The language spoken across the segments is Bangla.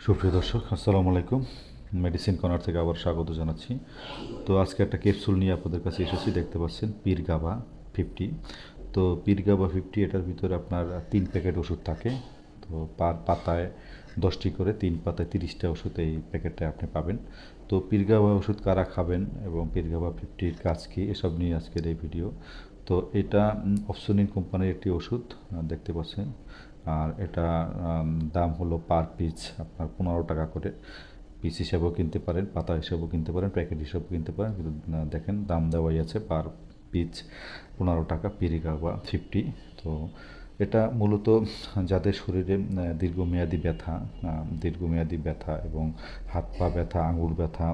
সুপ্রিয় দর্শক, আসসালামু আলাইকুম। মেডিসিন কর্নার থেকে আবার স্বাগত জানাচ্ছি। তো আজকে একটা ক্যাপসুল নিয়ে আপনাদের কাছে এসেছি। দেখতে পাচ্ছেন পীরগাবা 50। তো পীরগাবা 50 এটার ভিতরে আপনার 3 প্যাকেট ওষুধ থাকে। তো পার পাতায় 10টি করে, 3 পাতায় 30টা ওষুধ এই প্যাকেটে আপনি পাবেন। তো পীরগাবা ওষুধ কারা খাবেন এবং পীরগাবা 50-র কাজ কী, এসব নিয়ে আজকের এই ভিডিও। তো এটা অপসনিন কোম্পানির একটি ওষুধ, দেখতে পাচ্ছেন। আর এটা দাম হলো পার পিস আপনার 15 টাকা করে। পিস হিসাবেও কিনতে পারেন, পাতা হিসাবেও কিনতে পারেন, প্যাকেট হিসাবেও কিনতে পারেন, কিন্তু দেখেন দাম দেওয়াই আছে পার পিস 15 টাকা, পীরগাবা 50। তো এটা মূলত যাদের শরীরে দীর্ঘমেয়াদী ব্যথা এবং হাত পা ব্যথা, আঙুল ব্যথা,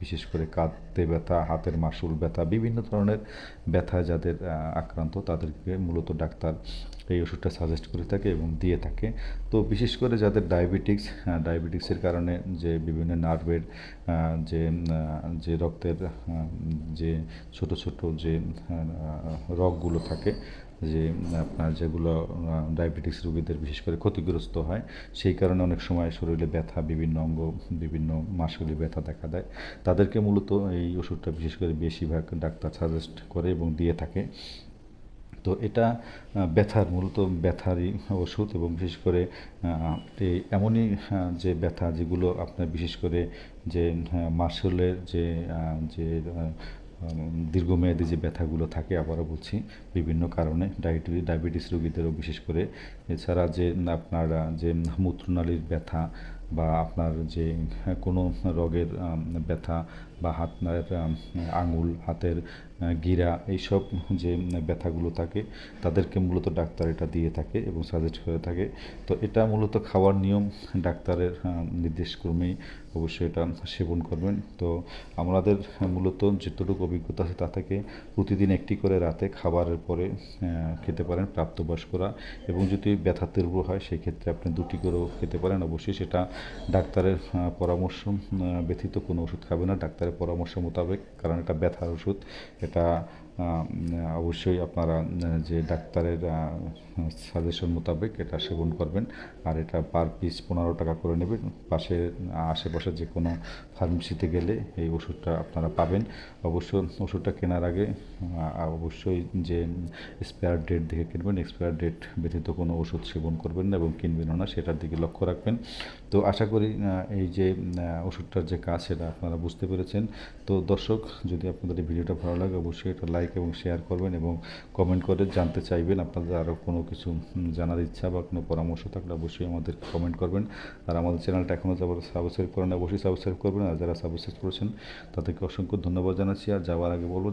বিশেষ করে কাঁধে ব্যথা, হাতের মাসুল ব্যথা, বিভিন্ন ধরনের ব্যথায় যাদের আক্রান্ত, তাদেরকে মূলত ডাক্তার এই ওষুধটা সাজেস্ট করে থাকে এবং দিয়ে থাকে। তো বিশেষ করে যাদের ডায়াবেটিক্সের কারণে যে বিভিন্ন নার্ভের যে যে রক্তের যে ছোট ছোট যে রগগুলো থাকে, যে আপনার যেগুলো ডায়াবেটিক্স রোগীদের বিশেষ করে ক্ষতিগ্রস্ত হয়, সেই কারণে অনেক সময় শরীরে ব্যথা, বিভিন্ন অঙ্গ, বিভিন্ন মাসুলে ব্যথা দেখা দেয়, তাদেরকে মূলত এই ওষুধটা বিশেষ করে বেশিরভাগ ডাক্তার সাজেস্ট করে এবং দিয়ে থাকে। তো এটা মূলত ব্যথারই ওষুধ, এবং বিশেষ করে এই এমনই যে ব্যথা যেগুলো আপনার বিশেষ করে যে মাসলের যে যে দীর্ঘমেয়াদী যে ব্যথাগুলো থাকে, আবারও বলছি, বিভিন্ন কারণে ডায়াবেটিস রোগীদেরও বিশেষ করে। এছাড়া যে আপনার যে মূত্রনালীর ব্যথা, বা আপনার যে কোনো রোগের ব্যথা, বা হাতের আঙুল, হাতের গিরা, এইসব যে ব্যথাগুলো থাকে, তাদেরকে মূলত ডাক্তার এটা দিয়ে থাকে এবং সাজেস্ট করে থাকে। তো এটা মূলত খাওয়ার নিয়ম ডাক্তারের নির্দেশক্রমেই অবশ্যই এটা সেবন করবেন। তো আমাদের মূলত যতটুকু অভিজ্ঞতা আছে তা থেকে প্রতিদিন একটি করে রাতে খাবারের পরে খেতে পারেন প্রাপ্তবয়স্করা, এবং যদি ব্যথা তীব্র হয় সেই ক্ষেত্রে আপনি 2টি করেও খেতে পারেন। অবশ্যই সেটা ডাক্তারের পরামর্শ ব্যতীত কোনো ওষুধ খাবে না, ডাক্তারের পরামর্শ মোতাবেক, কারণ এটা ব্যথার ওষুধ। এটা অবশ্যই আপনারা যে ডাক্তারের সাজেশন মোতাবেক এটা সেবন করবেন। আর এটা পার পিস 15 টাকা করে নেবেন। আশেপাশে যে কোনো ফার্মেসিতে গেলে এই ওষুধটা আপনারা পাবেন। অবশ্য ওষুধটা কেনার আগে অবশ্যই যে এক্সপায়ার ডেট দেখে কিনবেন, এক্সপায়ার ডেট ব্যতীত কোনো ওষুধ সেবন করবেন না এবং কিনবেনও না, সেটার দিকে লক্ষ্য রাখবেন। তো আশা করি এই যে ওষুধটার যে কাজ সেটা আপনারা বুঝতে পেরেছেন। তো দর্শক, যদি আপনাদের এই ভিডিওটা ভালো লাগে অবশ্যই এটা লাইক এবং শেয়ার করবেন, এবং কমেন্ট করে জানতে চাইবেন আপনাদের আরও কোনো কিছু জানার ইচ্ছা বা কোনো পরামর্শ থাকলে অবশ্যই আমাদের কমেন্ট করবেন। আর আমাদের চ্যানেলটা এখনও যারা সাবস্ক্রাইব করেন অবশ্যই সাবস্ক্রাইব করবেন, আর যারা সাবস্ক্রাইব করেছেন তাদেরকে অসংখ্য ধন্যবাদ জানাচ্ছি। আর যাওয়ার আগে বলবো,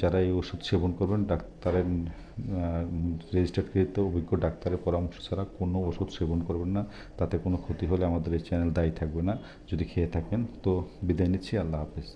যারা এই ওষুধ সেবন করবেন, ডাক্তারের রেজিস্টার্ডকৃত অভিজ্ঞ ডাক্তারের পরামর্শ ছাড়া কোনো ওষুধ সেবন করবেন না। তাতে কোনো ক্ষতি হলে আমাদের এই চ্যানেল দায়ী থাকবে না যদি খেয়ে থাকেন। তো বিদায় নিচ্ছি, আল্লাহ হাফেজ।